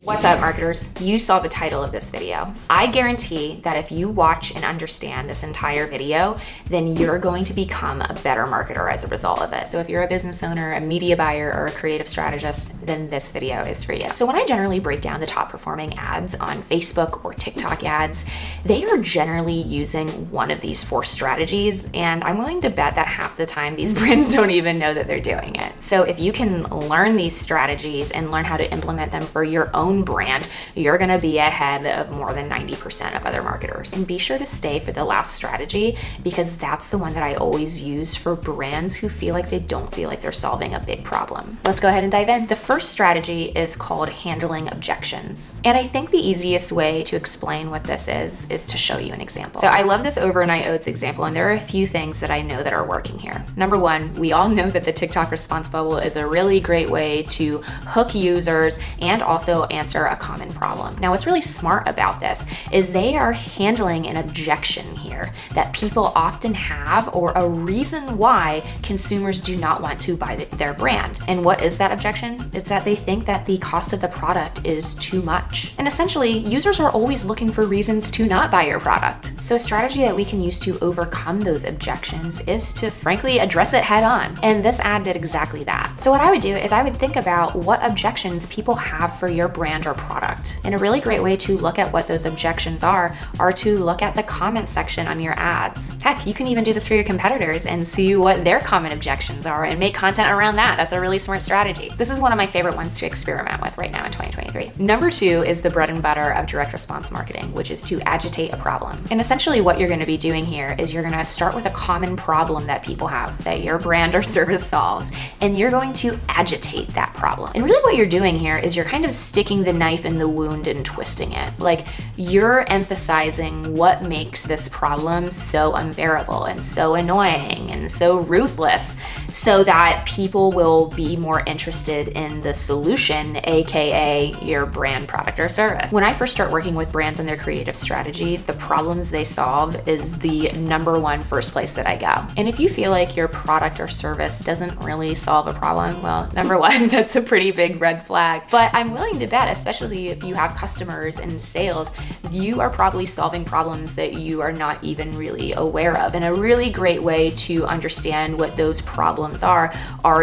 What's up, marketers? You saw the title of this video. I guarantee that if you watch and understand this entire video, then you're going to become a better marketer as a result of it. So if you're a business owner, a media buyer, or a creative strategist, then this video is for you. So when I generally break down the top performing ads on Facebook or TikTok ads, they are generally using one of these 4 strategies, and I'm willing to bet that half the time these brands don't even know that they're doing it. So if you can learn these strategies and learn how to implement them for your own brand, you're gonna be ahead of more than 90% of other marketers. And be sure to stay for the last strategy, because that's the one that I always use for brands who feel like they don't feel like they're solving a big problem. Let's go ahead and dive in. The first strategy is called handling objections. And I think the easiest way to explain what this is to show you an example. So I love this overnight oats example, and there are a few things that I know that are working here. Number one, we all know that the TikTok response bubble is a really great way to hook users and also answer a common problem. Now, what's really smart about this is they are handling an objection here that people often have, or a reason why consumers do not want to buy their brand. And what is that objection? It's that they think that the cost of the product is too much. And essentially, users are always looking for reasons to not buy your product. So a strategy that we can use to overcome those objections is to frankly address it head on. And this ad did exactly that. So what I would do is I would think about what objections people have for your brand or product. And a really great way to look at what those objections are to look at the comment section on your ads. Heck, you can even do this for your competitors and see what their common objections are and make content around that. That's a really smart strategy. This is one of my favorite ones to experiment with right now in 2023. Number 2 is the bread and butter of direct response marketing, which is to agitate a problem. And essentially what you're going to be doing here is you're going to start with a common problem that people have, that your brand or service solves, and you're going to agitate that problem. And really what you're doing here is you're kind of sticking the knife in the wound and twisting it. Like, you're emphasizing what makes this problem so unbearable and so annoying and so ruthless, so that people will be more interested in the solution, aka your brand, product, or service. When I first start working with brands and their creative strategy, the problems they solve is the number one first place that I go. And if you feel like your product or service doesn't really solve a problem, well, number one, that's a pretty big red flag. But I'm willing to bet, especially if you have customers and sales, you are probably solving problems that you are not even really aware of. And a really great way to understand what those problems are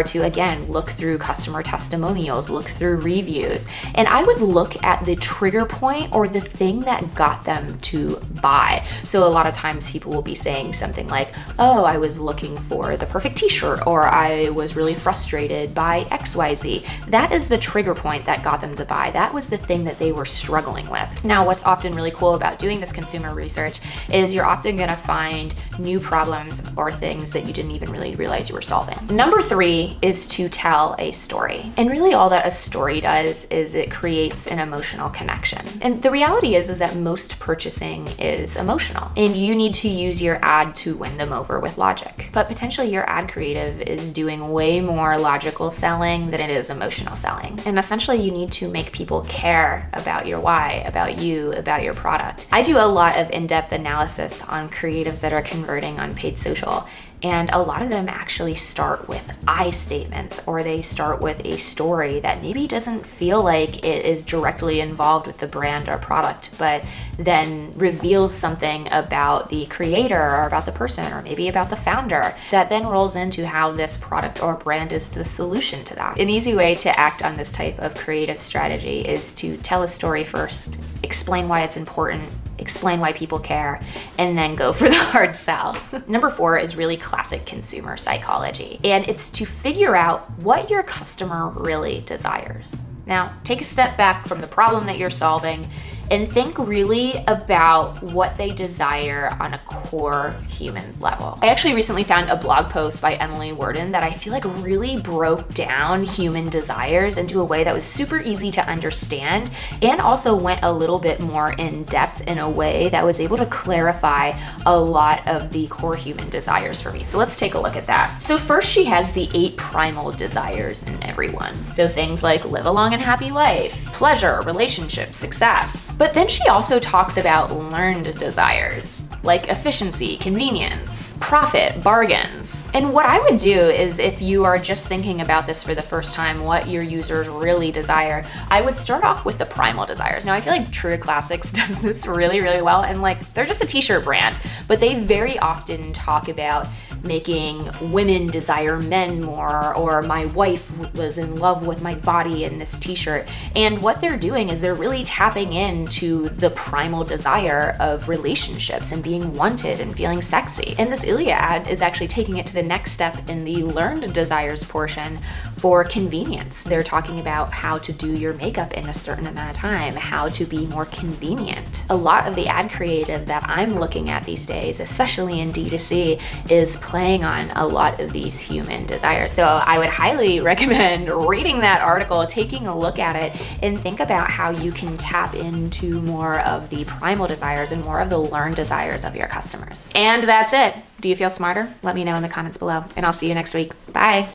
to, again, look through customer testimonials, look through reviews. And I would look at the trigger point, or the thing that got them to buy. So a lot of times people will be saying something like, oh, I was looking for the perfect t-shirt, or I was really frustrated by XYZ. That is the trigger point that got them to buy. That was the thing that they were struggling with. Now, what's often really cool about doing this consumer research is you're often gonna find new problems or things that you didn't even really realize you were solving. Number 3 is to tell a story. And really all that a story does is it creates an emotional connection. And the reality is that most purchasing is emotional, and you need to use your ad to win them over with logic. But potentially your ad creative is doing way more logical selling than it is emotional selling. And essentially you need to make people care about your why, about you, about your product. I do a lot of in-depth analysis on creatives that are converting on paid social. And a lot of them actually start with I statements, or they start with a story that maybe doesn't feel like it is directly involved with the brand or product, but then reveals something about the creator or about the person or maybe about the founder that then rolls into how this product or brand is the solution to that. An easy way to act on this type of creative strategy is to tell a story first, explain why it's important, explain why people care, and then go for the hard sell. Number 4 is really classic consumer psychology, and it's to figure out what your customer really desires. Now, take a step back from the problem that you're solving and think really about what they desire on a core human level. I actually recently found a blog post by Emily Worden that I feel like really broke down human desires into a way that was super easy to understand, and also went a little bit more in depth in a way that was able to clarify a lot of the core human desires for me. So let's take a look at that. So first, she has the 8 primal desires in everyone. So things like live a long and happy life, pleasure, relationships, success. But then she also talks about learned desires, like efficiency, convenience, profit, bargains. And what I would do is, if you are just thinking about this for the first time, what your users really desire, I would start off with the primal desires. Now, I feel like True Classics does this really, really well, and like, they're just a t-shirt brand, but they very often talk about making women desire men more, or my wife was in love with my body in this t-shirt. And what they're doing is they're really tapping into the primal desire of relationships and being wanted and feeling sexy. And this Ilia ad is actually taking it to the next step in the learned desires portion for convenience. They're talking about how to do your makeup in a certain amount of time, how to be more convenient. A lot of the ad creative that I'm looking at these days, especially in D2C, is playing on a lot of these human desires. So I would highly recommend reading that article, taking a look at it, and think about how you can tap into more of the primal desires and more of the learned desires of your customers. And that's it. Do you feel smarter? Let me know in the comments below, and I'll see you next week. Bye.